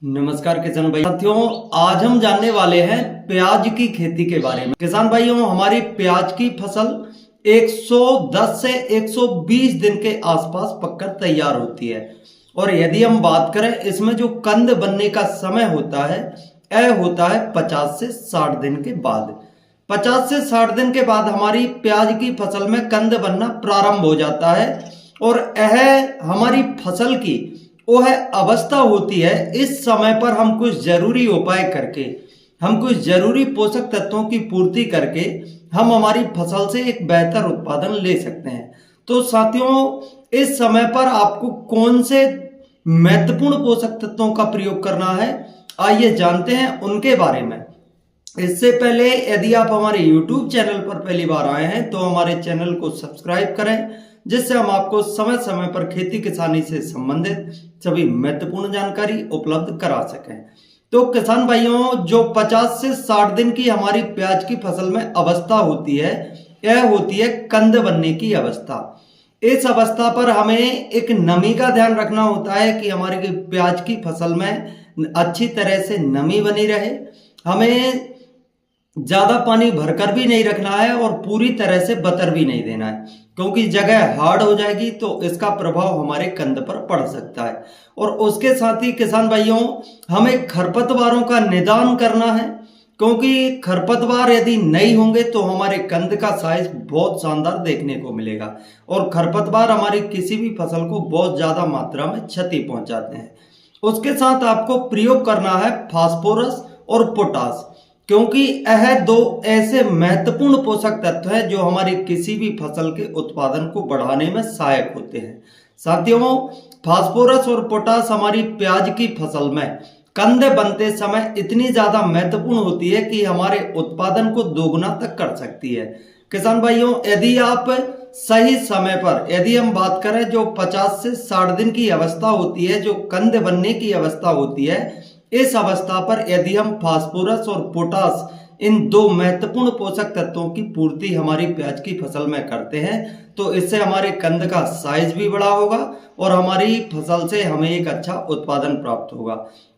नमस्कार किसान भाई साथियों, आज हम जानने वाले हैं प्याज की खेती के बारे में। किसान भाइयों, हमारी प्याज की फसल 110 से 120 दिन के आसपास पककर तैयार होती है। और यदि हम बात करें इसमें जो कंद बनने का समय होता है यह होता है 50 से 60 दिन के बाद। 50 से 60 दिन के बाद हमारी प्याज की फसल में कंद बनना प्रारंभ हो जाता है और यह हमारी फसल की वह अवस्था होती है। इस समय पर हम कुछ जरूरी उपाय करके, हम कुछ जरूरी पोषक तत्वों की पूर्ति करके हम हमारी फसल से एक बेहतर उत्पादन ले सकते हैं। तो साथियों, इस समय पर आपको कौन से महत्वपूर्ण पोषक तत्वों का प्रयोग करना है, आइए जानते हैं उनके बारे में। इससे पहले यदि आप हमारे YouTube चैनल पर पहली बार आए हैं तो हमारे चैनल को सब्सक्राइब करें, जिससे हम आपको समय समय पर खेती किसानी से संबंधित सभी महत्वपूर्ण जानकारी उपलब्ध करा सकें। तो किसान भाइयों, जो 50 से 60 दिन की हमारी प्याज की फसल में अवस्था होती है यह होती है कंद बनने की अवस्था। इस अवस्था पर हमें एक नमी का ध्यान रखना होता है कि हमारी प्याज की फसल में अच्छी तरह से नमी बनी रहे। हमें ज्यादा पानी भरकर भी नहीं रखना है और पूरी तरह से बतर भी नहीं देना है, क्योंकि जगह हार्ड हो जाएगी तो इसका प्रभाव हमारे कंद पर पड़ सकता है। और उसके साथ ही किसान भाइयों, हमें खरपतवारों का निदान करना है, क्योंकि खरपतवार यदि नहीं होंगे तो हमारे कंद का साइज बहुत शानदार देखने को मिलेगा और खरपतवार हमारी किसी भी फसल को बहुत ज्यादा मात्रा में क्षति पहुंचाते हैं। उसके साथ आपको प्रयोग करना है फास्फोरस और पोटास, क्योंकि यह दो ऐसे महत्वपूर्ण पोषक तत्व हैं जो हमारी किसी भी फसल के उत्पादन को बढ़ाने में सहायक होते हैं। साथियों, फास्फोरस और पोटास हमारी प्याज की फसल में कंद बनते समय इतनी ज्यादा महत्वपूर्ण होती है कि हमारे उत्पादन को दोगुना तक कर सकती है। किसान भाइयों, यदि आप सही समय पर, यदि हम बात करें जो 50 से 60 दिन की अवस्था होती है, जो कंद बनने की अवस्था होती है, इस अवस्था पर यदि हम फास्फोरस और पोटास इन दो महत्वपूर्ण पोषक तत्वों की पूर्ति हमारी प्याज की फसल में करते हैं तो इससे हमारे कंद का साइज भी बड़ा होगा और हमारी फसल से हमें एक अच्छा उत्पादन प्राप्त होगा।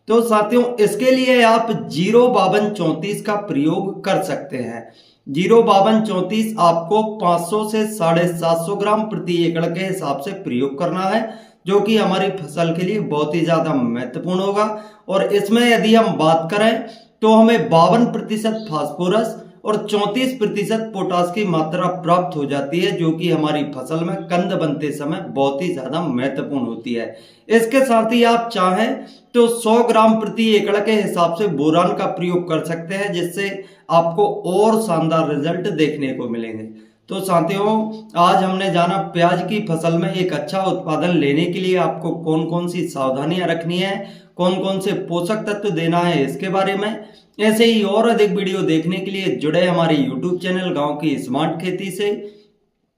तो साथियों, इसके लिए आप 05234 का प्रयोग कर सकते हैं। 05234 आपको 500 से 750 ग्राम प्रति एकड़ के हिसाब से प्रयोग करना है, जो कि हमारी फसल के लिए बहुत ही ज्यादा महत्वपूर्ण होगा। और इसमें यदि हम बात करें तो हमें 52% फास्फोरस और 34% पोटास की मात्रा प्राप्त हो जाती है, जो कि हमारी फसल में कंद बनते समय बहुत ही ज्यादा महत्वपूर्ण होती है। इसके साथ ही आप चाहें तो 100 ग्राम प्रति एकड़ के हिसाब से बोरान का प्रयोग कर सकते हैं, जिससे आपको और शानदार रिजल्ट देखने को मिलेंगे। तो साथियों, आज हमने जाना प्याज की फसल में एक अच्छा उत्पादन लेने के लिए आपको कौन कौन सी सावधानियां रखनी है, कौन कौन से पोषक तत्व देना है इसके बारे में। ऐसे ही और अधिक वीडियो देखने के लिए जुड़े हमारे YouTube चैनल गांव की स्मार्ट खेती से।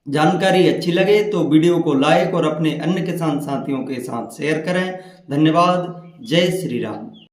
जानकारी अच्छी लगे तो वीडियो को लाइक और अपने अन्य किसान साथियों के साथ शेयर करें। धन्यवाद। जय श्री राम।